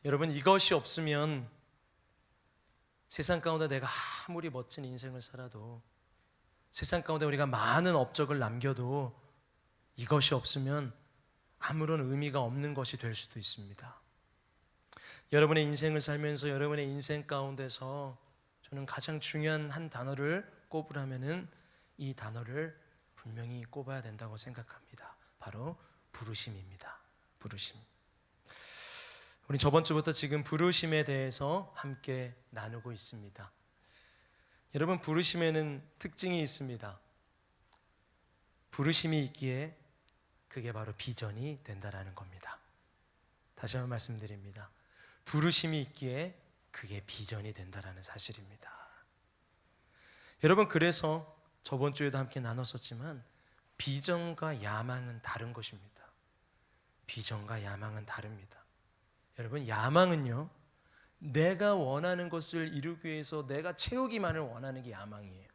여러분, 이것이 없으면 세상 가운데 내가 아무리 멋진 인생을 살아도, 세상 가운데 우리가 많은 업적을 남겨도 이것이 없으면 아무런 의미가 없는 것이 될 수도 있습니다. 여러분의 인생을 살면서 여러분의 인생 가운데서 저는 가장 중요한 한 단어를 꼽으라면은 이 단어를 분명히 꼽아야 된다고 생각합니다. 바로 부르심입니다. 부르심. 우리 저번 주부터 지금 부르심에 대해서 함께 나누고 있습니다. 여러분, 부르심에는 특징이 있습니다. 부르심이 있기에 그게 바로 비전이 된다라는 겁니다. 다시 한번 말씀드립니다. 부르심이 있기에 그게 비전이 된다라는 사실입니다. 여러분, 그래서 저번 주에도 함께 나눴었지만 비전과 야망은 다른 것입니다. 비전과 야망은 다릅니다. 여러분, 야망은요, 내가 원하는 것을 이루기 위해서 내가 채우기만을 원하는 게 야망이에요.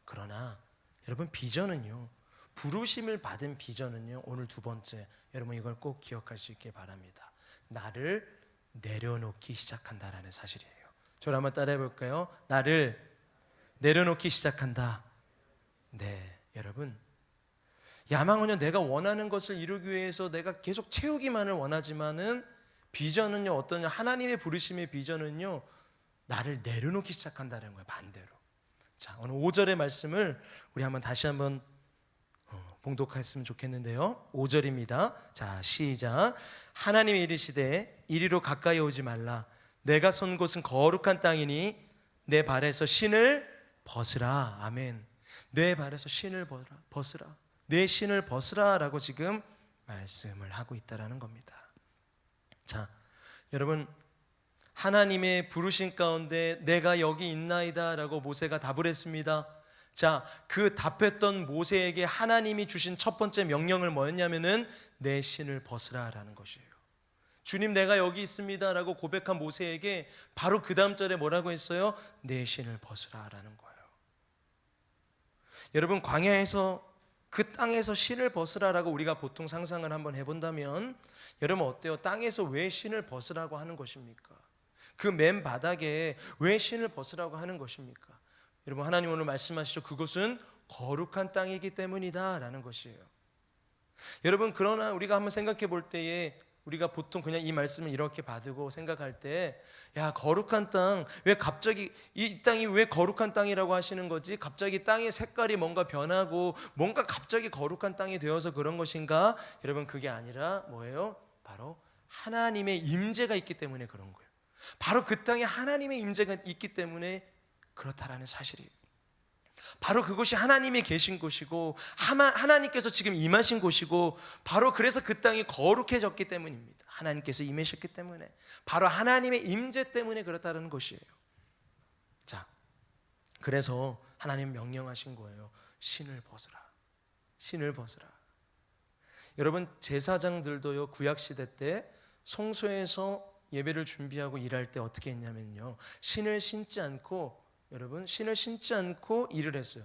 그러나 여러분, 비전은요, 부르심을 받은 비전은요, 오늘 두 번째, 여러분 이걸 꼭 기억할 수 있게 바랍니다. 나를 내려놓기 시작한다라는 사실이에요. 저를 한번 따라해 볼까요? 나를 내려놓기 시작한다. 네, 여러분, 야망은요, 내가 원하는 것을 이루기 위해서 내가 계속 채우기만을 원하지만은 비전은요, 어떠냐? 하나님의 부르심의 비전은요, 나를 내려놓기 시작한다는 거예요. 반대로. 자, 오늘 5절의 말씀을 우리 한번 다시 한번 봉독했으면 좋겠는데요. 5절입니다. 자, 시작. 하나님이 이르시되 이리로 가까이 오지 말라. 내가 선 곳은 거룩한 땅이니 내 발에서 신을 벗으라. 아멘. 내 발에서 신을 벗으라. 내 신을 벗으라 라고 지금 말씀을 하고 있다라는 겁니다. 자, 여러분, 하나님의 부르심 가운데 내가 여기 있나이다 라고 모세가 답을 했습니다. 자, 그 답했던 모세에게 하나님이 주신 첫 번째 명령을 뭐였냐면은 내 신을 벗으라 라는 것이에요. 주님, 내가 여기 있습니다 라고 고백한 모세에게 바로 그 다음 절에 뭐라고 했어요? 내 신을 벗으라 라는 거예요. 여러분, 광야에서 그 땅에서 신을 벗으라라고 우리가 보통 상상을 한번 해본다면, 여러분 어때요? 땅에서 왜 신을 벗으라고 하는 것입니까? 그 맨 바닥에 왜 신을 벗으라고 하는 것입니까? 여러분, 하나님 오늘 말씀하시죠. 그것은 거룩한 땅이기 때문이다 라는 것이에요. 여러분, 그러나 우리가 한번 생각해 볼 때에 우리가 보통 그냥 이 말씀을 이렇게 받고 생각할 때, 야, 거룩한 땅, 왜 갑자기 이 땅이 왜 거룩한 땅이라고 하시는 거지? 갑자기 땅의 색깔이 뭔가 변하고 뭔가 갑자기 거룩한 땅이 되어서 그런 것인가? 여러분, 그게 아니라 뭐예요? 바로 하나님의 임재가 있기 때문에 그런 거예요. 바로 그 땅에 하나님의 임재가 있기 때문에 그렇다라는 사실이에요. 바로 그곳이 하나님이 계신 곳이고 하나님께서 지금 임하신 곳이고, 바로 그래서 그 땅이 거룩해졌기 때문입니다. 하나님께서 임하셨기 때문에, 바로 하나님의 임재 때문에 그렇다는 것이에요. 자, 그래서 하나님 명령하신 거예요. 신을 벗으라. 신을 벗으라. 여러분, 제사장들도요, 구약시대 때 성소에서 예배를 준비하고 일할 때 어떻게 했냐면요, 신을 신지 않고, 여러분, 신을 신지 않고 일을 했어요.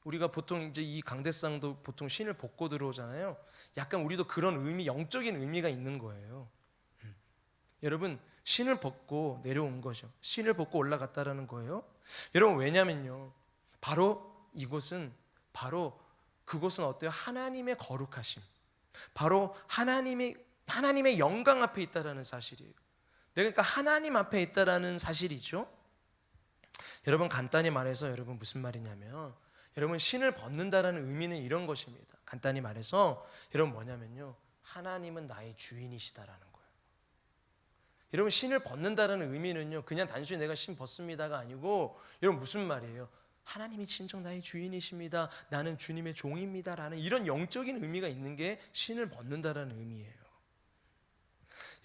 우리가 보통 이제 이 강대상도 보통 신을 벗고 들어오잖아요. 약간 우리도 그런 의미, 영적인 의미가 있는 거예요. 여러분, 신을 벗고 내려온 거죠. 신을 벗고 올라갔다라는 거예요. 여러분, 왜냐면요, 바로 이곳은, 바로 그곳은 어때요? 하나님의 거룩하심, 바로 하나님의 영광 앞에 있다라는 사실이에요. 그러니까 하나님 앞에 있다라는 사실이죠. 여러분, 간단히 말해서 여러분 무슨 말이냐면, 여러분, 신을 벗는다라는 의미는 이런 것입니다. 간단히 말해서 여러분 뭐냐면요, 하나님은 나의 주인이시다라는 거예요. 여러분, 신을 벗는다라는 의미는요, 그냥 단순히 내가 신 벗습니다가 아니고, 여러분 무슨 말이에요? 하나님이 진정 나의 주인이십니다. 나는 주님의 종입니다라는 이런 영적인 의미가 있는 게 신을 벗는다라는 의미예요.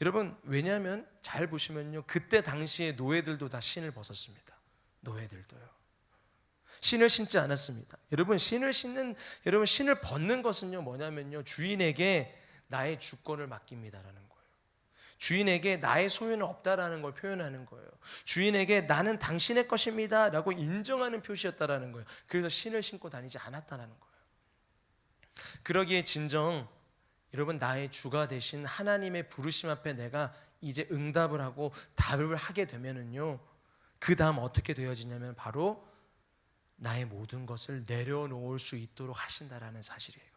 여러분, 왜냐하면 잘 보시면요, 그때 당시에 노예들도 다 신을 벗었습니다. 노예들도요. 신을 신지 않았습니다. 여러분, 신을 벗는 것은요, 뭐냐면요, 주인에게 나의 주권을 맡깁니다라는 거예요. 주인에게 나의 소유는 없다라는 걸 표현하는 거예요. 주인에게 나는 당신의 것입니다 라고 인정하는 표시였다라는 거예요. 그래서 신을 신고 다니지 않았다라는 거예요. 그러기에 진정 여러분, 나의 주가 되신 하나님의 부르심 앞에 내가 이제 응답을 하고 답을 하게 되면은요, 그 다음 어떻게 되어지냐면 바로 나의 모든 것을 내려놓을 수 있도록 하신다라는 사실이에요.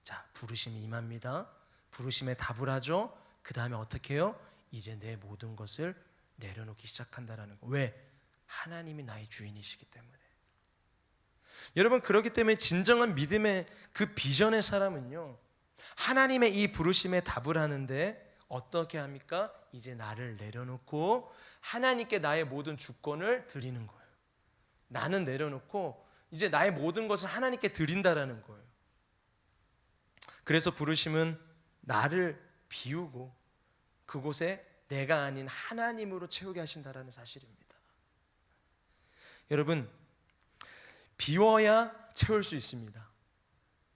자, 부르심이 임합니다. 부르심에 답을 하죠. 그 다음에 어떻게 해요? 이제 내 모든 것을 내려놓기 시작한다라는 거. 왜? 하나님이 나의 주인이시기 때문에. 여러분, 그렇기 때문에 진정한 믿음의 그 비전의 사람은요, 하나님의 이 부르심에 답을 하는데 어떻게 합니까? 이제 나를 내려놓고 하나님께 나의 모든 주권을 드리는 거예요. 나는 내려놓고 이제 나의 모든 것을 하나님께 드린다라는 거예요. 그래서 부르심은 나를 비우고 그곳에 내가 아닌 하나님으로 채우게 하신다라는 사실입니다. 여러분, 비워야 채울 수 있습니다.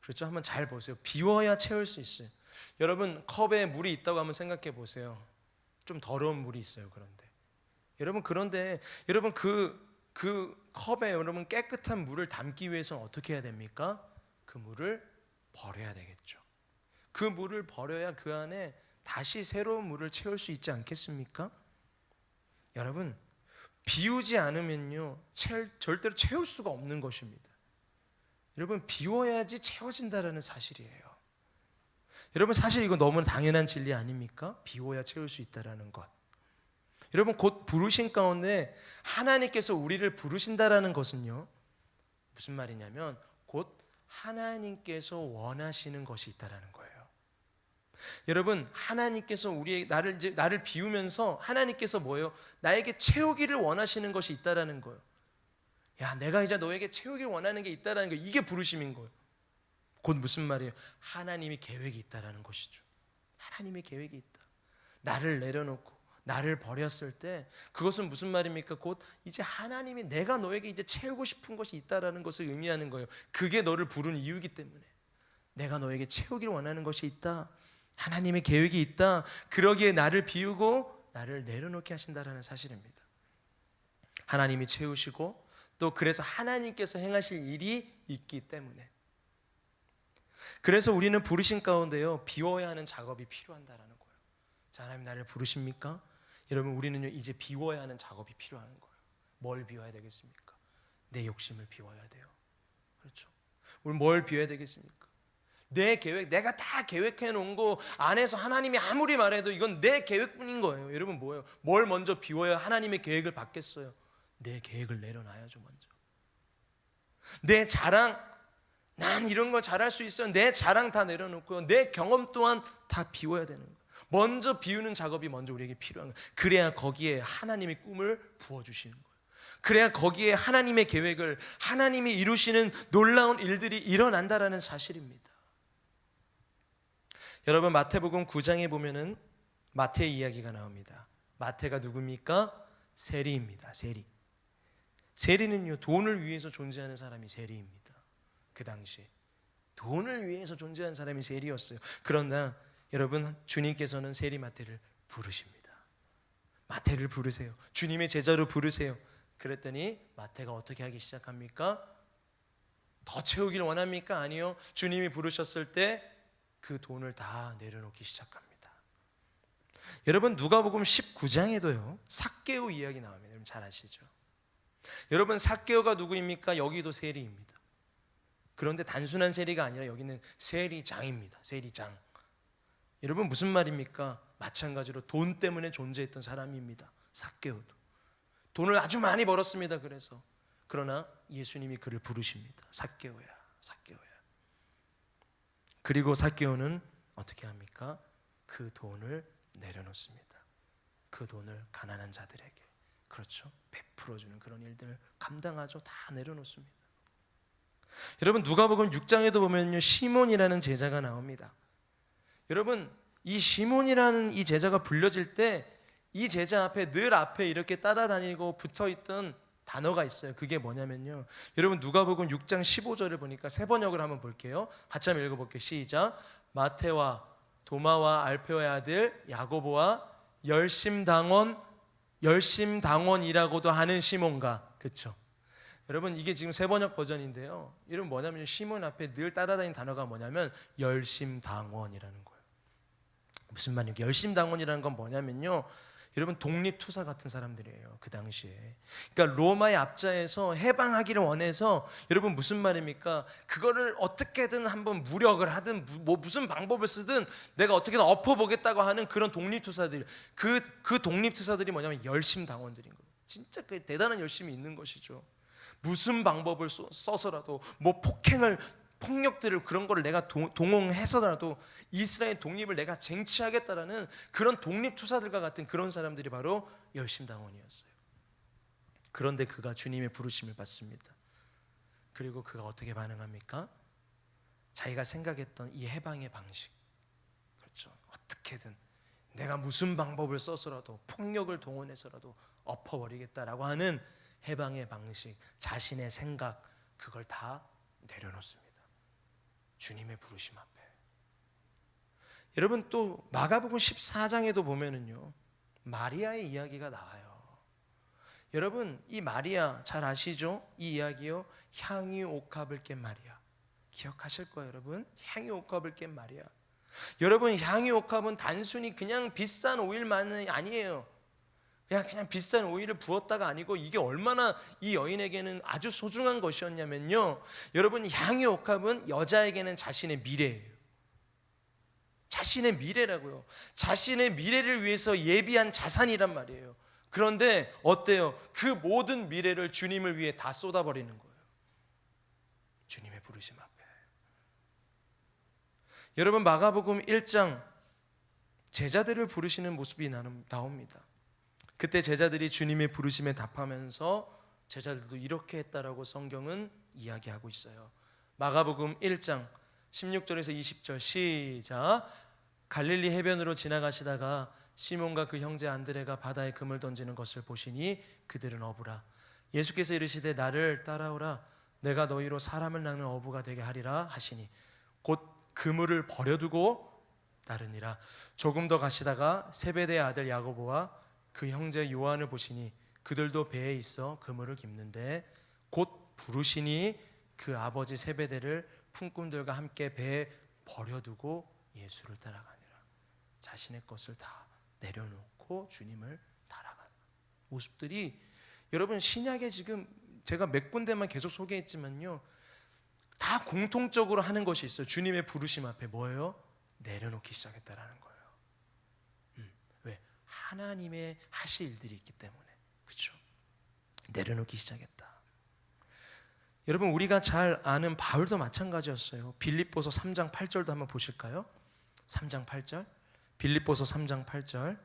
그렇죠? 한번 잘 보세요. 비워야 채울 수 있어요. 여러분, 컵에 물이 있다고 한번 생각해 보세요. 좀 더러운 물이 있어요. 그런데 여러분 그 컵에 여러분 깨끗한 물을 담기 위해서는 어떻게 해야 됩니까? 그 물을 버려야 되겠죠. 그 물을 버려야 그 안에 다시 새로운 물을 채울 수 있지 않겠습니까? 여러분, 비우지 않으면요, 절대로 채울 수가 없는 것입니다. 여러분, 비워야지 채워진다라는 사실이에요. 여러분, 사실 이거 너무 당연한 진리 아닙니까? 비워야 채울 수 있다라는 것. 여러분, 곧 부르신 가운데 하나님께서 우리를 부르신다라는 것은요, 무슨 말이냐면 곧 하나님께서 원하시는 것이 있다라는 거예요. 여러분, 하나님께서 나를 비우면서 하나님께서 뭐예요? 나에게 채우기를 원하시는 것이 있다라는 거예요. 야, 내가 이제 너에게 채우기를 원하는 게 있다라는 거, 이게 부르심인 거예요. 곧 무슨 말이에요? 하나님이 계획이 있다라는 것이죠. 하나님의 계획이 있다. 나를 내려놓고 나를 버렸을 때 그것은 무슨 말입니까? 곧 이제 하나님이 내가 너에게 이제 채우고 싶은 것이 있다라는 것을 의미하는 거예요. 그게 너를 부른 이유이기 때문에 내가 너에게 채우기를 원하는 것이 있다. 하나님의 계획이 있다. 그러기에 나를 비우고 나를 내려놓게 하신다라는 사실입니다. 하나님이 채우시고 또 그래서 하나님께서 행하실 일이 있기 때문에, 그래서 우리는 부르신 가운데요, 비워야 하는 작업이 필요한다라는 거예요. 자, 하나님 나를 부르십니까? 여러분, 우리는요 이제 비워야 하는 작업이 필요한 거예요. 뭘 비워야 되겠습니까? 내 욕심을 비워야 돼요. 그렇죠? 우리 뭘 비워야 되겠습니까? 내 계획, 내가 다 계획해 놓은 거 안에서 하나님이 아무리 말해도 이건 내 계획뿐인 거예요. 여러분, 뭐예요? 뭘 먼저 비워야 하나님의 계획을 받겠어요? 내 계획을 내려놔야죠. 먼저 내 자랑, 난 이런 거 잘할 수 있어요. 내 자랑 다 내려놓고요, 내 경험 또한 다 비워야 되는 거예요. 먼저 비우는 작업이 먼저 우리에게 필요한 거예요. 그래야 거기에 하나님의 꿈을 부어주시는 거예요. 그래야 거기에 하나님의 계획을, 하나님이 이루시는 놀라운 일들이 일어난다라는 사실입니다. 여러분, 마태복음 9장에 보면은 마태의 이야기가 나옵니다. 마태가 누굽니까? 세리입니다. 세리는요, 돈을 위해서 존재하는 사람이 세리입니다. 그 당시에 돈을 위해서 존재하는 사람이 세리였어요. 그러나 여러분, 주님께서는 세리 마태를 부르십니다. 마태를 부르세요. 주님의 제자로 부르세요. 그랬더니 마태가 어떻게 하기 시작합니까? 더 채우기를 원합니까? 아니요. 주님이 부르셨을 때 그 돈을 다 내려놓기 시작합니다. 여러분, 누가복음 19장에도요 삭개오 이야기 나옵니다. 여러분 잘 아시죠? 여러분, 삭개오가 누구입니까? 여기도 세리입니다. 그런데 단순한 세리가 아니라 여기는 세리장입니다. 세리장. 여러분, 무슨 말입니까? 마찬가지로 돈 때문에 존재했던 사람입니다. 삭개오도 돈을 아주 많이 벌었습니다. 그러나 예수님이 그를 부르십니다. 삭개오야, 삭개오야. 그리고 삭개오는 어떻게 합니까? 그 돈을 내려놓습니다. 그 돈을 가난한 자들에게, 그렇죠, 베풀어주는 그런 일들을 감당하죠. 다 내려놓습니다. 여러분, 누가복음 6장에도 보면요, 시몬이라는 제자가 나옵니다. 여러분, 이 시몬이라는 이 제자가 불려질 때 이 제자 앞에 늘 앞에 이렇게 따라다니고 붙어있던 단어가 있어요. 그게 뭐냐면요, 여러분, 누가복음 6장 15절을 보니까 세 번역을 한번 볼게요. 같이 한번 읽어볼게요. 시작. 마태와 도마와 알페오의 아들 야고보와 열심당원이라고도 하는 시몬과, 그렇죠? 여러분 이게 지금 새 번역 버전인데요. 이름 뭐냐면 시몬 앞에 늘 따라다니는 단어가 뭐냐면 열심당원이라는 거예요. 무슨 말이에요? 열심당원이라는 건 뭐냐면요. 여러분 독립투사 같은 사람들이에요. 그 당시에. 그러니까 로마의 압자에서 해방하기를 원해서 여러분 무슨 말입니까? 그거를 어떻게든 한번 무력을 하든 뭐 무슨 방법을 쓰든 내가 어떻게든 엎어보겠다고 하는 그런 독립투사들. 그 독립투사들이 뭐냐면 열심당원들인 거예요. 진짜 그 대단한 열심이 있는 것이죠. 무슨 방법을 써서라도 뭐 폭력들을 그런 거를 내가 동원해서라도 이스라엘 독립을 내가 쟁취하겠다라는 그런 독립투사들과 같은 그런 사람들이 바로 열심당원이었어요. 그런데 그가 주님의 부르심을 받습니다. 그리고 그가 어떻게 반응합니까? 자기가 생각했던 이 해방의 방식, 그렇죠. 어떻게든 내가 무슨 방법을 써서라도 폭력을 동원해서라도 엎어버리겠다라고 하는 해방의 방식, 자신의 생각, 그걸 다 내려놓습니다. 주님의 부르심 앞에. 여러분 또 마가복음 14장에도 보면은요, 마리아의 이야기가 나와요. 여러분 이 마리아 잘 아시죠? 이 이야기요, 향유 옥합을 깬 마리아. 기억하실 거예요, 여러분. 향유 옥합을 깬 마리아. 여러분 향유 옥합은 단순히 그냥 비싼 오일만이 아니에요. 그냥 비싼 오일을 부었다가 아니고 이게 얼마나 이 여인에게는 아주 소중한 것이었냐면요, 여러분 향유 옥합은 여자에게는 자신의 미래예요. 자신의 미래라고요. 자신의 미래를 위해서 예비한 자산이란 말이에요. 그런데 어때요? 그 모든 미래를 주님을 위해 다 쏟아버리는 거예요. 주님의 부르심 앞에. 여러분 마가복음 1장 제자들을 부르시는 모습이 나옵니다. 그때 제자들이 주님의 부르심에 답하면서 제자들도 이렇게 했다라고 성경은 이야기하고 있어요. 마가복음 1장 16절에서 20절 시작. 갈릴리 해변으로 지나가시다가 시몬과 그 형제 안드레가 바다에 금을 던지는 것을 보시니 그들은 어부라. 예수께서 이르시되 나를 따라오라. 내가 너희로 사람을 낚는 어부가 되게 하리라 하시니 곧 그물을 버려두고 따르니라. 조금 더 가시다가 세베대의 아들 야고보와 그 형제 요한을 보시니 그들도 배에 있어 그물을 깁는데 곧 부르시니 그 아버지 세베대를 품꾼들과 함께 배에 버려두고 예수를 따라가니라. 자신의 것을 다 내려놓고 주님을 따라가는 모습들이 여러분 신약에 지금 제가 몇 군데만 계속 소개했지만요, 다 공통적으로 하는 것이 있어요. 주님의 부르심 앞에 뭐예요? 내려놓기 시작했다라는 거예요. 왜? 하나님의 하실 일들이 있기 때문에. 그렇죠? 내려놓기 시작했다. 여러분 우리가 잘 아는 바울도 마찬가지였어요. 빌립보서 3장 8절도 한번 보실까요? 3장 8절. 빌립보서 3장 8절.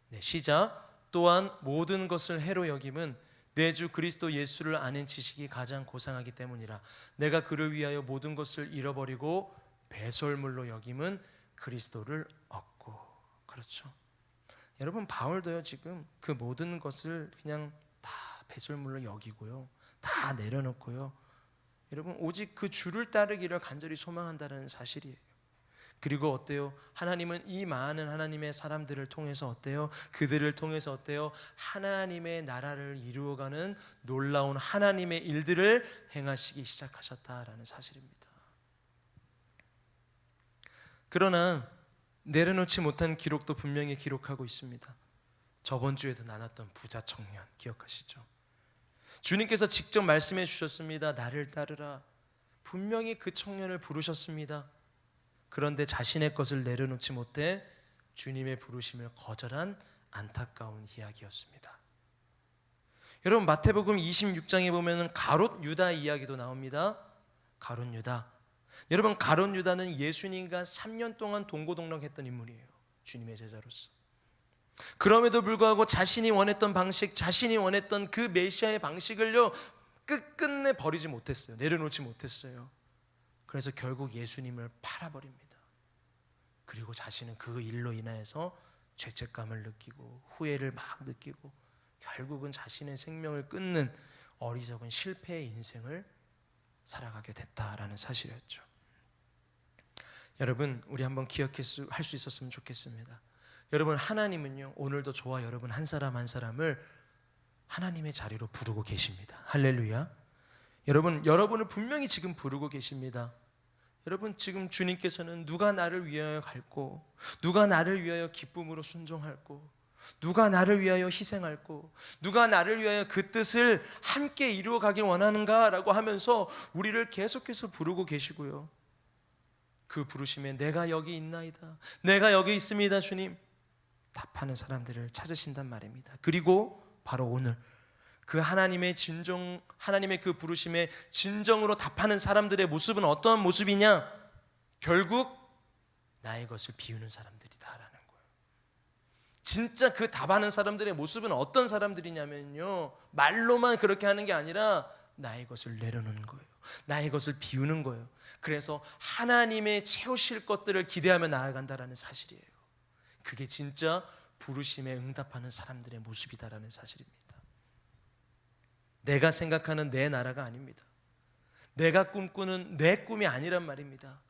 네, 시작. 또한 모든 것을 해로 여김은 내 주 그리스도 예수를 아는 지식이 가장 고상하기 때문이라. 내가 그를 위하여 모든 것을 잃어버리고 배설물로 여김은 그리스도를 얻고. 그렇죠. 여러분 바울도요 지금 그 모든 것을 그냥 다 배설물로 여기고요, 다 내려놓고요, 여러분 오직 그 주를 따르기를 간절히 소망한다는 사실이에요. 그리고 어때요? 하나님은 이 많은 하나님의 사람들을 통해서 어때요? 그들을 통해서 어때요? 하나님의 나라를 이루어가는 놀라운 하나님의 일들을 행하시기 시작하셨다라는 사실입니다. 그러나 내려놓지 못한 기록도 분명히 기록하고 있습니다. 저번 주에도 나눴던 부자 청년 기억하시죠? 주님께서 직접 말씀해 주셨습니다. 나를 따르라. 분명히 그 청년을 부르셨습니다. 그런데 자신의 것을 내려놓지 못해 주님의 부르심을 거절한 안타까운 이야기였습니다. 여러분 마태복음 26장에 보면 가롯 유다 이야기도 나옵니다. 가롯 유다. 여러분 가롯 유다는 예수님과 3년 동안 동고동락했던 인물이에요. 주님의 제자로서. 그럼에도 불구하고 자신이 원했던 방식, 자신이 원했던 그 메시아의 방식을요 끝끝내 버리지 못했어요. 내려놓지 못했어요. 그래서 결국 예수님을 팔아버립니다. 그리고 자신은 그 일로 인하여서 죄책감을 느끼고 후회를 막 느끼고 결국은 자신의 생명을 끊는 어리석은 실패의 인생을 살아가게 됐다라는 사실이었죠. 여러분 우리 한번 기억할 수 있었으면 좋겠습니다. 여러분 하나님은요 오늘도 저와 여러분 한 사람 한 사람을 하나님의 자리로 부르고 계십니다. 할렐루야. 여러분을 분명히 지금 부르고 계십니다. 여러분, 지금 주님께서는 누가 나를 위하여 갈고, 누가 나를 위하여 기쁨으로 순종할고, 누가 나를 위하여 희생할고, 누가 나를 위하여 그 뜻을 함께 이루어 가길 원하는가 라고 하면서 우리를 계속해서 부르고 계시고요. 그 부르심에 내가 여기 있나이다, 내가 여기 있습니다 주님, 답하는 사람들을 찾으신단 말입니다. 그리고 바로 오늘 그 하나님의 그 부르심에 진정으로 답하는 사람들의 모습은 어떠한 모습이냐? 결국 나의 것을 비우는 사람들이다라는 거예요. 진짜 그 답하는 사람들의 모습은 어떤 사람들이냐면요, 말로만 그렇게 하는 게 아니라 나의 것을 내려놓는 거예요. 나의 것을 비우는 거예요. 그래서 하나님의 채우실 것들을 기대하며 나아간다라는 사실이에요. 그게 진짜 부르심에 응답하는 사람들의 모습이다라는 사실입니다. 내가 생각하는 내 나라가 아닙니다. 내가 꿈꾸는 내 꿈이 아니란 말입니다.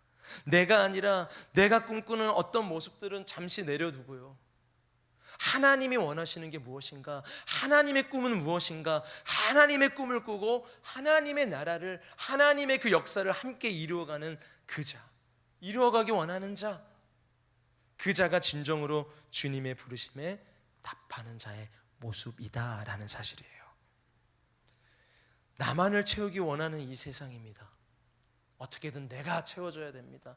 내가 꿈꾸는 어떤 모습들은 잠시 내려두고요, 하나님이 원하시는 게 무엇인가, 하나님의 꿈은 무엇인가, 하나님의 꿈을 꾸고 하나님의 나라를, 하나님의 그 역사를 함께 이루어가는 이루어가기 원하는 자, 그 자가 진정으로 주님의 부르심에 답하는 자의 모습이다라는 사실이에요. 나만을 채우기 원하는 이 세상입니다. 어떻게든 내가 채워줘야 됩니다.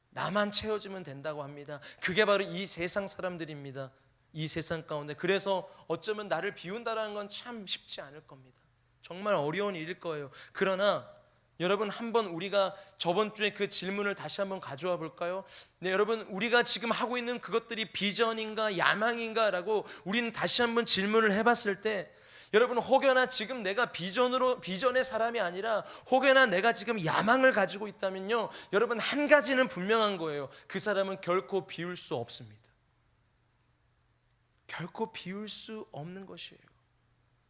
나만 채워주면 된다고 합니다. 그게 바로 이 세상 사람들입니다. 이 세상 가운데. 그래서 어쩌면 나를 비운다는 건 참 쉽지 않을 겁니다. 정말 어려운 일일 거예요. 그러나 여러분, 한번 우리가 저번 주에 그 질문을 다시 한번 가져와 볼까요? 네, 여러분, 우리가 지금 하고 있는 그것들이 비전인가 야망인가 라고 우리는 다시 한번 질문을 해봤을 때, 여러분, 혹여나 지금 내가 비전의 사람이 아니라 혹여나 내가 지금 야망을 가지고 있다면요, 여러분, 한 가지는 분명한 거예요. 그 사람은 결코 비울 수 없습니다. 결코 비울 수 없는 것이에요.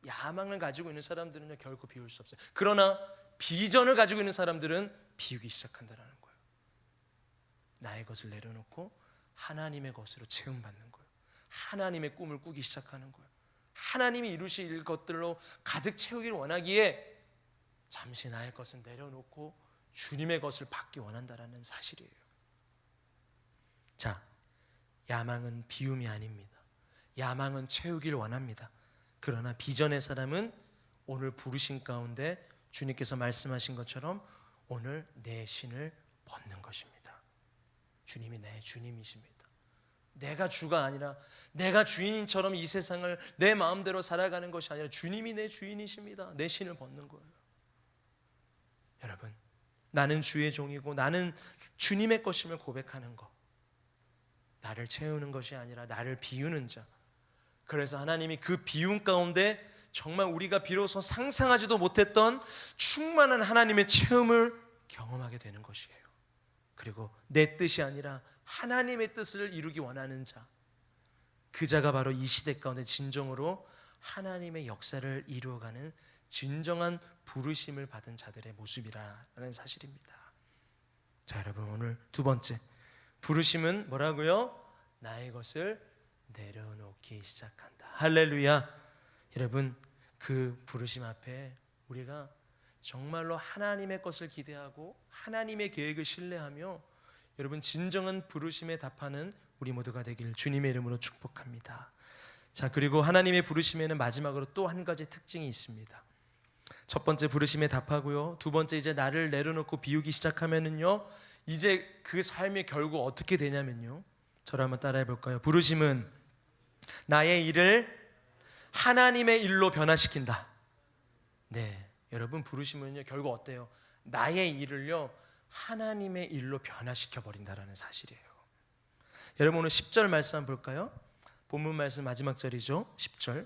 야망을 가지고 있는 사람들은요, 결코 비울 수 없어요. 그러나 비전을 가지고 있는 사람들은 비우기 시작한다는 거예요. 나의 것을 내려놓고 하나님의 것으로 채움받는 거예요. 하나님의 꿈을 꾸기 시작하는 거예요. 하나님이 이루실 것들로 가득 채우기를 원하기에 잠시 나의 것은 내려놓고 주님의 것을 받기 원한다라는 사실이에요. 자, 야망은 비움이 아닙니다. 야망은 채우기를 원합니다. 그러나 비전의 사람은 오늘 부르신 가운데 주님께서 말씀하신 것처럼 오늘 내 신을 벗는 것입니다. 주님이 내 주님이십니다. 내가 주가 아니라 내가 주인처럼 이 세상을 내 마음대로 살아가는 것이 아니라 주님이 내 주인이십니다. 내 신을 벗는 거예요. 여러분, 나는 주의 종이고 나는 주님의 것임을 고백하는 것, 나를 채우는 것이 아니라 나를 비우는 자. 그래서 하나님이 그 비움 가운데 정말 우리가 비로소 상상하지도 못했던 충만한 하나님의 체험을 경험하게 되는 것이에요. 그리고 내 뜻이 아니라 하나님의 뜻을 이루기 원하는 자, 그 자가 바로 이 시대 가운데 진정으로 하나님의 역사를 이루어가는 진정한 부르심을 받은 자들의 모습이라는 사실입니다. 자, 여러분, 오늘 두 번째, 부르심은 뭐라고요? 나의 것을 내려놓기 시작한다. 할렐루야. 여러분, 그 부르심 앞에 우리가 정말로 하나님의 것을 기대하고 하나님의 계획을 신뢰하며 여러분, 진정한 부르심에 답하는 우리 모두가 되길 주님의 이름으로 축복합니다. 자, 그리고 하나님의 부르심에는 마지막으로 또 한 가지 특징이 있습니다. 첫 번째, 부르심에 답하고요. 두 번째, 이제 나를 내려놓고 비우기 시작하면은요, 이제 그 삶이 결국 어떻게 되냐면요, 저를 한번 따라해 볼까요? 부르심은 나의 일을 하나님의 일로 변화시킨다. 네, 여러분, 부르심은요, 결국 어때요? 나의 일을요, 하나님의 일로 변화시켜 버린다라는 사실이에요. 여러분, 오늘 10절 말씀 한번 볼까요? 본문 말씀 마지막 절이죠. 10절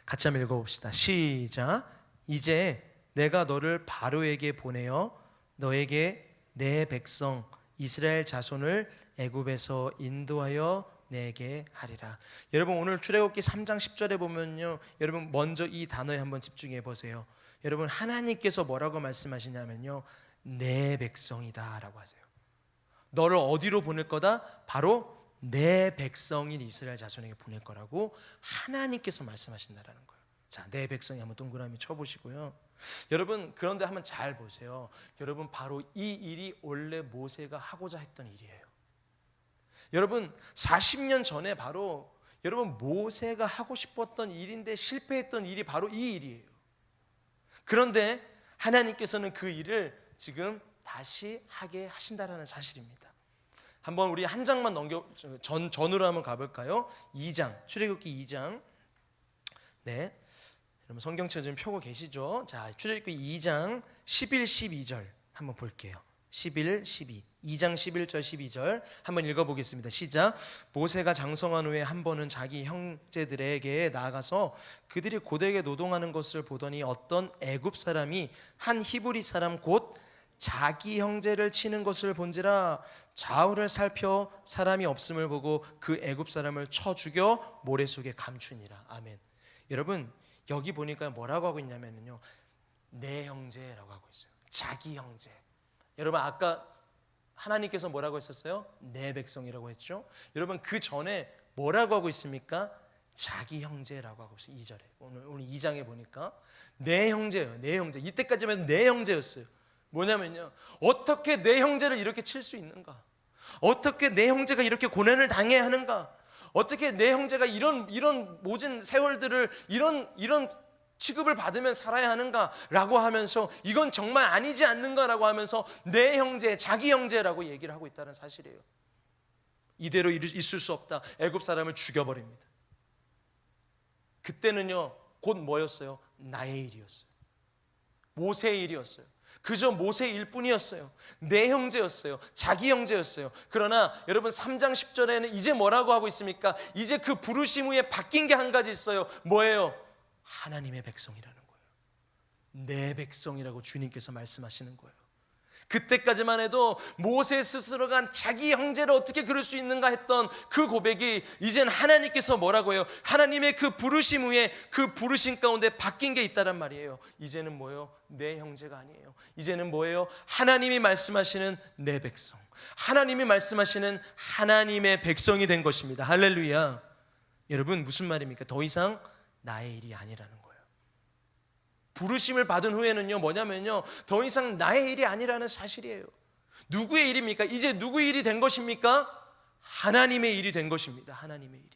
같이 한번 읽어봅시다. 시작. 이제 내가 너를 바로에게 보내어 너에게 내 백성 이스라엘 자손을 애굽에서 인도하여 내게 하리라. 여러분, 오늘 출애굽기 3장 10절에 보면요, 여러분 먼저 이 단어에 한번 집중해 보세요. 여러분, 하나님께서 뭐라고 말씀하시냐면요, 내 백성이다 라고 하세요. 너를 어디로 보낼 거다? 바로 내 백성인 이스라엘 자손에게 보낼 거라고 하나님께서 말씀하신다라는 거예요. 자, 내 백성이 한번 동그라미 쳐보시고요. 여러분, 그런데 한번 잘 보세요. 여러분, 바로 이 일이 원래 모세가 하고자 했던 일이에요. 여러분, 40년 전에 바로 여러분 모세가 하고 싶었던 일인데 실패했던 일이 바로 이 일이에요. 그런데 하나님께서는 그 일을 지금 다시 하게 하신다라는 사실입니다. 한번 우리 한 장만 전으로 한번 가볼까요? 2장, 출애굽기 2장. 네, 여러분 성경책 좀 펴고 계시죠? 자, 출애굽기 2장 11, 12절 한번 볼게요. 11, 12. 2장 11절 12절 한번 읽어보겠습니다. 시작. 모세가 장성한 후에 한 번은 자기 형제들에게 나아가서 그들이 고되게 노동하는 것을 보더니 어떤 애굽 사람이 한 히브리 사람 곧 자기 형제를 치는 것을 본지라 좌우를 살펴 사람이 없음을 보고 그 애굽 사람을 쳐 죽여 모래 속에 감추니라. 아멘. 여러분, 여기 보니까 뭐라고 하고 있냐면요, 내 형제라고 하고 있어요. 자기 형제. 여러분, 아까 하나님께서 뭐라고 했었어요? 내 백성이라고 했죠. 여러분, 그 전에 뭐라고 하고 있습니까? 자기 형제라고 하고 있어요. 2절에 오늘 2장에 보니까 내 형제예요. 내 형제. 이때까지만 내 형제였어요. 뭐냐면요, 어떻게 내 형제를 이렇게 칠 수 있는가? 어떻게 내 형제가 이렇게 고난을 당해야 하는가? 어떻게 내 형제가 이런 모진 세월들을 이런 취급을 받으면 살아야 하는가라고 하면서 이건 정말 아니지 않는가라고 하면서 내 형제, 자기 형제라고 얘기를 하고 있다는 사실이에요. 이대로 있을 수 없다. 애굽 사람을 죽여버립니다. 그때는요, 곧 뭐였어요? 나의 일이었어요. 모세의 일이었어요. 그저 모세의 일뿐이었어요. 내 형제였어요. 자기 형제였어요. 그러나 여러분 3장 10절에는 이제 뭐라고 하고 있습니까? 이제 그 부르심 후에 바뀐 게 한 가지 있어요. 뭐예요? 하나님의 백성이라는 거예요. 내 백성이라고 주님께서 말씀하시는 거예요. 그때까지만 해도 모세 스스로가 자기 형제를 어떻게 그럴 수 있는가 했던 그 고백이 이젠 하나님께서 뭐라고 해요? 하나님의 그 부르심 후에 그 부르심 가운데 바뀐 게 있다란 말이에요. 이제는 뭐예요? 내 형제가 아니에요. 이제는 뭐예요? 하나님이 말씀하시는 내 백성, 하나님이 말씀하시는 하나님의 백성이 된 것입니다. 할렐루야. 여러분, 무슨 말입니까? 더 이상 나의 일이 아니라는 거예요. 부르심을 받은 후에는요, 뭐냐면요, 더 이상 나의 일이 아니라는 사실이에요. 누구의 일입니까? 이제 누구의 일이 된 것입니까? 하나님의 일이 된 것입니다. 하나님의 일이.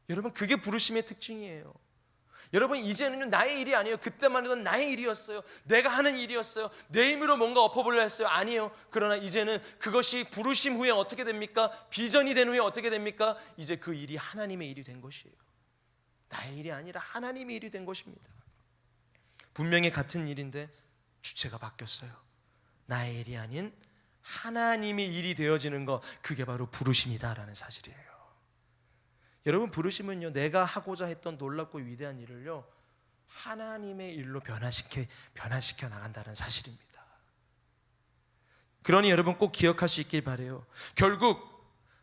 여러분, 그게 부르심의 특징이에요. 여러분, 이제는 나의 일이 아니에요. 그때만 해도 나의 일이었어요. 내가 하는 일이었어요. 내 힘으로 뭔가 엎어보려 했어요. 아니에요. 그러나 이제는 그것이 부르심 후에 어떻게 됩니까? 비전이 된 후에 어떻게 됩니까? 이제 그 일이 하나님의 일이 된 것이에요. 나의 일이 아니라 하나님의 일이 된 것입니다. 분명히 같은 일인데 주체가 바뀌었어요. 나의 일이 아닌 하나님의 일이 되어지는 것, 그게 바로 부르심이다라는 사실이에요. 여러분, 부르심은요, 내가 하고자 했던 놀랍고 위대한 일을요, 하나님의 일로 변화시켜 나간다는 사실입니다. 그러니 여러분 꼭 기억할 수 있길 바라요. 결국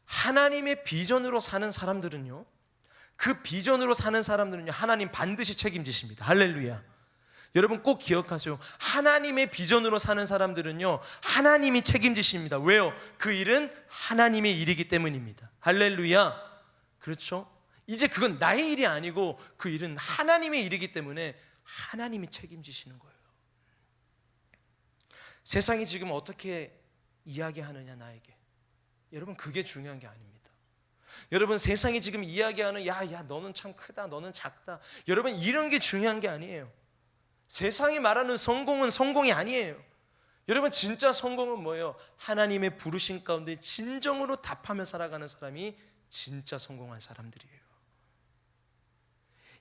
하나님의 비전으로 사는 사람들은요, 그 비전으로 사는 사람들은요, 하나님 반드시 책임지십니다. 할렐루야. 여러분 꼭 기억하세요. 하나님의 비전으로 사는 사람들은요, 하나님이 책임지십니다. 왜요? 그 일은 하나님의 일이기 때문입니다. 할렐루야. 그렇죠? 이제 그건 나의 일이 아니고 그 일은 하나님의 일이기 때문에 하나님이 책임지시는 거예요. 세상이 지금 어떻게 이야기하느냐 나에게, 여러분 그게 중요한 게 아닙니다. 여러분, 세상이 지금 이야기하는 야 너는 참 크다, 너는 작다, 여러분 이런 게 중요한 게 아니에요. 세상이 말하는 성공은 성공이 아니에요. 여러분, 진짜 성공은 뭐예요? 하나님의 부르심 가운데 진정으로 답하며 살아가는 사람이 진짜 성공한 사람들이에요.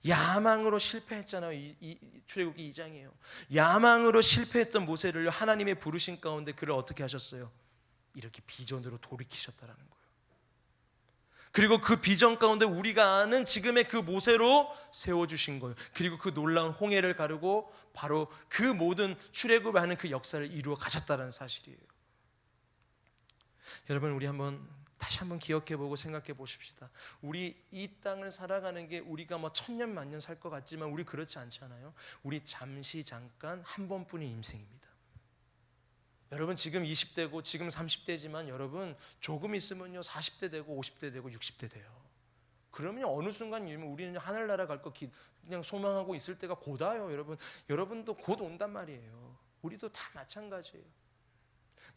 야망으로 실패했잖아요. 이 출애굽기 2장이에요. 야망으로 실패했던 모세를 하나님의 부르심 가운데 그를 어떻게 하셨어요? 이렇게 비전으로 돌이키셨다라는 거예요. 그리고 그 비전 가운데 우리가 아는 지금의 그 모세로 세워주신 거예요. 그리고 그 놀라운 홍해를 가르고 바로 그 모든 출애굽을 하는 그 역사를 이루어 가셨다는 사실이에요. 여러분, 우리 다시 한번 기억해보고 생각해 보십시다. 우리 이 땅을 살아가는 게 우리가 뭐 천년 만년 살 것 같지만 우리 그렇지 않잖아요. 우리 잠깐 한 번뿐인 인생입니다. 여러분 지금 20대고 지금 30대지만 여러분 조금 있으면요 40대 되고 50대 되고 60대 돼요. 그러면 어느 순간 우리는 하늘나라 갈 거 그냥 소망하고 있을 때가 곧 와요. 여러분도 곧 온단 말이에요. 우리도 다 마찬가지예요.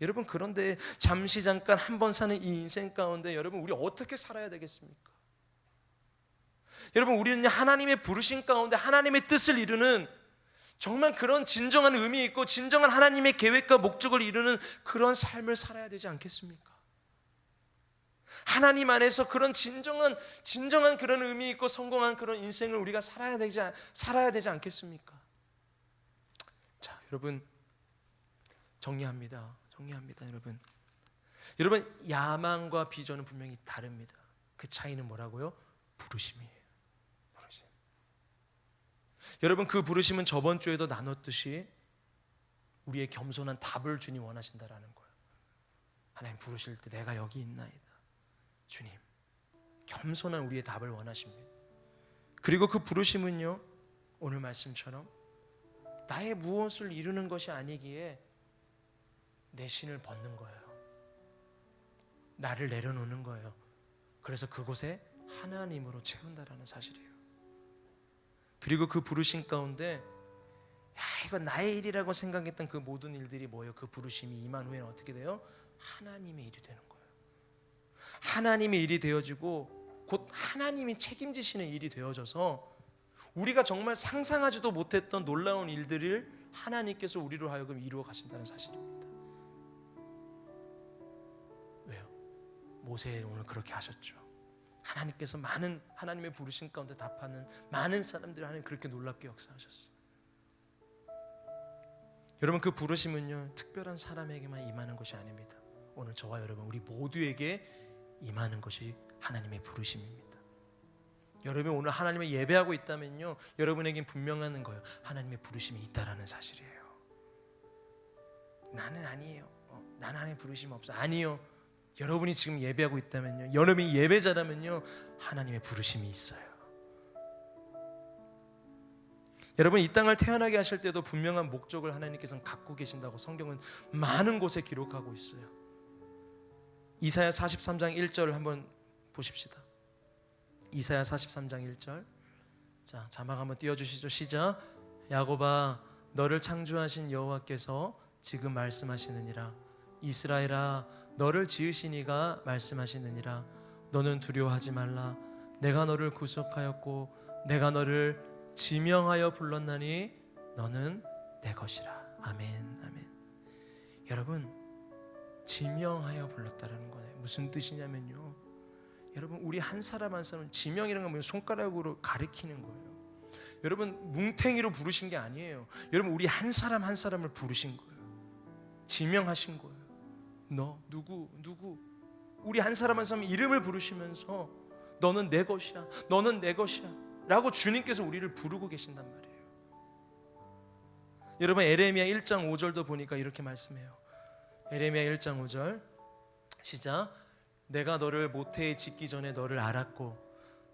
여러분 그런데 잠시 잠깐 한 번 사는 이 인생 가운데 여러분 우리 어떻게 살아야 되겠습니까? 여러분 우리는 하나님의 부르심 가운데 하나님의 뜻을 이루는 정말 그런 진정한 의미 있고 진정한 하나님의 계획과 목적을 이루는 그런 삶을 살아야 되지 않겠습니까? 하나님 안에서 그런 진정한 그런 의미 있고 성공한 그런 인생을 우리가 살아야 되지 않겠습니까? 자, 여러분 정리합니다. 여러분 야망과 비전은 분명히 다릅니다. 그 차이는 뭐라고요? 부르심이에요. 부르심. 여러분 그 부르심은 저번 주에도 나눴듯이 우리의 겸손한 답을 주님 원하신다라는 거예요. 하나님 부르실 때 내가 여기 있나이다. 주님 겸손한 우리의 답을 원하십니다. 그리고 그 부르심은요 오늘 말씀처럼 나의 무엇을 이루는 것이 아니기에 내 신을 벗는 거예요. 나를 내려놓는 거예요. 그래서 그곳에 하나님으로 채운다라는 사실이에요. 그리고 그 부르심 가운데 이거 나의 일이라고 생각했던 그 모든 일들이 뭐예요? 그 부르심이 임한 후에는 어떻게 돼요? 하나님의 일이 되는 거예요. 하나님의 일이 되어지고 곧 하나님이 책임지시는 일이 되어져서 우리가 정말 상상하지도 못했던 놀라운 일들을 하나님께서 우리로 하여금 이루어 가신다는 사실입니다. 왜요? 모세 오늘 그렇게 하셨죠. 하나님께서 많은 하나님의 부르심 가운데 답하는 많은 사람들을 하나님 그렇게 놀랍게 역사하셨어요. 여러분 그 부르심은요 특별한 사람에게만 임하는 것이 아닙니다. 오늘 저와 여러분 우리 모두에게 임하는 것이 하나님의 부르심입니다. 여러분 오늘 하나님을 예배하고 있다면요 여러분에겐 분명한 거예요. 하나님의 부르심이 있다라는 사실이에요. 나는 아니에요. 나는 하나님의 부르심 없어. 아니요. 여러분이 지금 예배하고 있다면요 여러분이 예배자라면요 하나님의 부르심이 있어요. 여러분 이 땅을 태어나게 하실 때도 분명한 목적을 하나님께서는 갖고 계신다고 성경은 많은 곳에 기록하고 있어요. 이사야 43장 1절을 한번 보십시다. 이사야 43장 1절. 자, 자막 한번 띄워주시죠. 시작. 야곱아 너를 창조하신 여호와께서 지금 말씀하시느니라. 이스라엘아 너를 지으신 이가 말씀하시느니라. 너는 두려워하지 말라. 내가 너를 구속하였고 내가 너를 지명하여 불렀나니 너는 내 것이라. 아멘. 아멘. 여러분 지명하여 불렀다라는 거예요. 무슨 뜻이냐면요 여러분 우리 한 사람 한 사람 지명이라는 건 손가락으로 가리키는 거예요. 여러분 뭉탱이로 부르신 게 아니에요. 여러분 우리 한 사람 한 사람을 부르신 거예요. 지명하신 거예요. 너 누구 우리 한 사람 한 사람 이름을 부르시면서 너는 내 것이야 너는 내 것이야 라고 주님께서 우리를 부르고 계신단 말이에요. 여러분 에레미야 1장 5절도 보니까 이렇게 말씀해요. 에레미야 1장 5절 시작. 내가 너를 모태에 짓기 전에 너를 알았고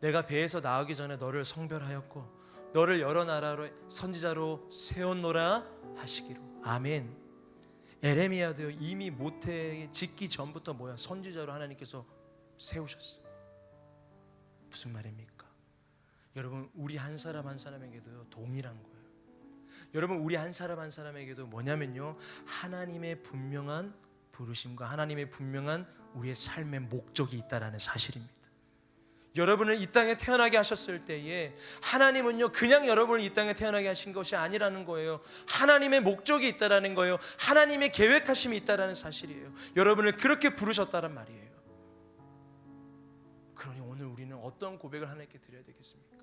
내가 배에서 나오기 전에 너를 성별하였고 너를 여러 나라로 선지자로 세웠노라 하시기로. 아멘. 에레미야도요 이미 모태에 짓기 전부터 선지자로 하나님께서 세우셨어요. 무슨 말입니까? 여러분 우리 한 사람 한 사람에게도요 동일한 거예요. 여러분 우리 한 사람 한 사람에게도 뭐냐면요 하나님의 분명한 부르심과 하나님의 분명한 우리의 삶의 목적이 있다라는 사실입니다. 여러분을 이 땅에 태어나게 하셨을 때에 하나님은요 그냥 여러분을 이 땅에 태어나게 하신 것이 아니라는 거예요. 하나님의 목적이 있다라는 거예요. 하나님의 계획하심이 있다라는 사실이에요. 여러분을 그렇게 부르셨다란 말이에요. 그러니 오늘 우리는 어떤 고백을 하나님께 드려야 되겠습니까?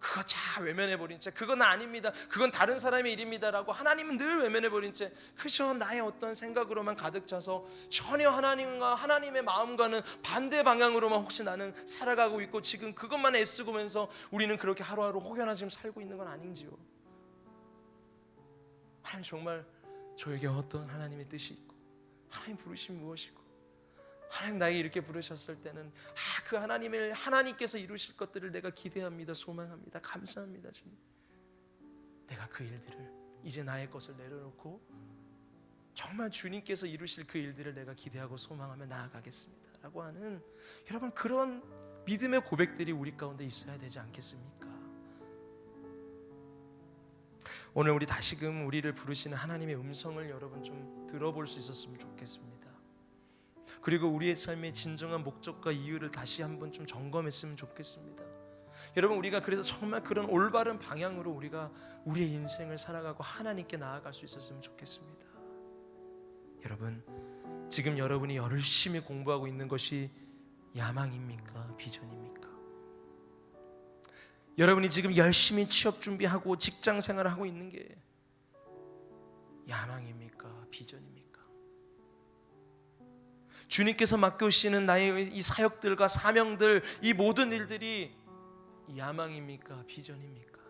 그거 다 외면해버린 채 그건 아닙니다 그건 다른 사람의 일입니다라고 하나님은 늘 외면해버린 채 그저 나의 어떤 생각으로만 가득 차서 전혀 하나님과 하나님의 마음과는 반대 방향으로만 혹시 나는 살아가고 있고 지금 그것만 애쓰고면서 우리는 그렇게 하루하루 혹여나 지금 살고 있는 건 아닌지요. 하나님 정말 저에게 어떤 하나님의 뜻이 있고 하나님 부르심 무엇이고 하나님 나에게 이렇게 부르셨을 때는 그 하나님께서 이루실 것들을 내가 기대합니다. 소망합니다. 감사합니다. 주님 내가 그 일들을 이제 나의 것을 내려놓고 정말 주님께서 이루실 그 일들을 내가 기대하고 소망하며 나아가겠습니다 라고 하는 여러분 그런 믿음의 고백들이 우리 가운데 있어야 되지 않겠습니까? 오늘 우리 다시금 우리를 부르시는 하나님의 음성을 여러분 좀 들어볼 수 있었으면 좋겠습니다. 그리고 우리의 삶의 진정한 목적과 이유를 다시 한번 좀 점검했으면 좋겠습니다. 여러분 우리가 그래서 정말 그런 올바른 방향으로 우리가 우리의 인생을 살아가고 하나님께 나아갈 수 있었으면 좋겠습니다. 여러분 지금 여러분이 열심히 공부하고 있는 것이 야망입니까? 비전입니까? 여러분이 지금 열심히 취업 준비하고 직장 생활을 하고 있는 게 야망입니까? 비전입니까? 주님께서 맡겨주시는 나의 이 사역들과 사명들, 이 모든 일들이 야망입니까? 비전입니까?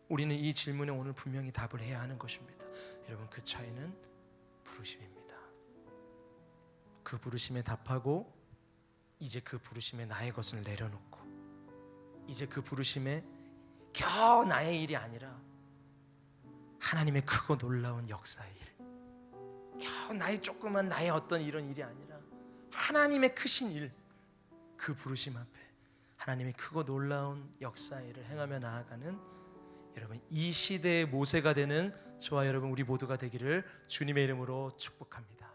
우리는 이 질문에 오늘 분명히 답을 해야 하는 것입니다. 여러분 그 차이는 부르심입니다. 그 부르심에 답하고 이제 그 부르심에 나의 것을 내려놓고 이제 그 부르심에 겨우 나의 일이 아니라 하나님의 크고 놀라운 역사의 일, 겨우 나의 조그만 나의 어떤 이런 일이 아니라 하나님의 크신 일, 그 부르심 앞에 하나님의 크고 놀라운 역사의 일을 행하며 나아가는 여러분 이 시대의 모세가 되는 저와 여러분 우리 모두가 되기를 주님의 이름으로 축복합니다.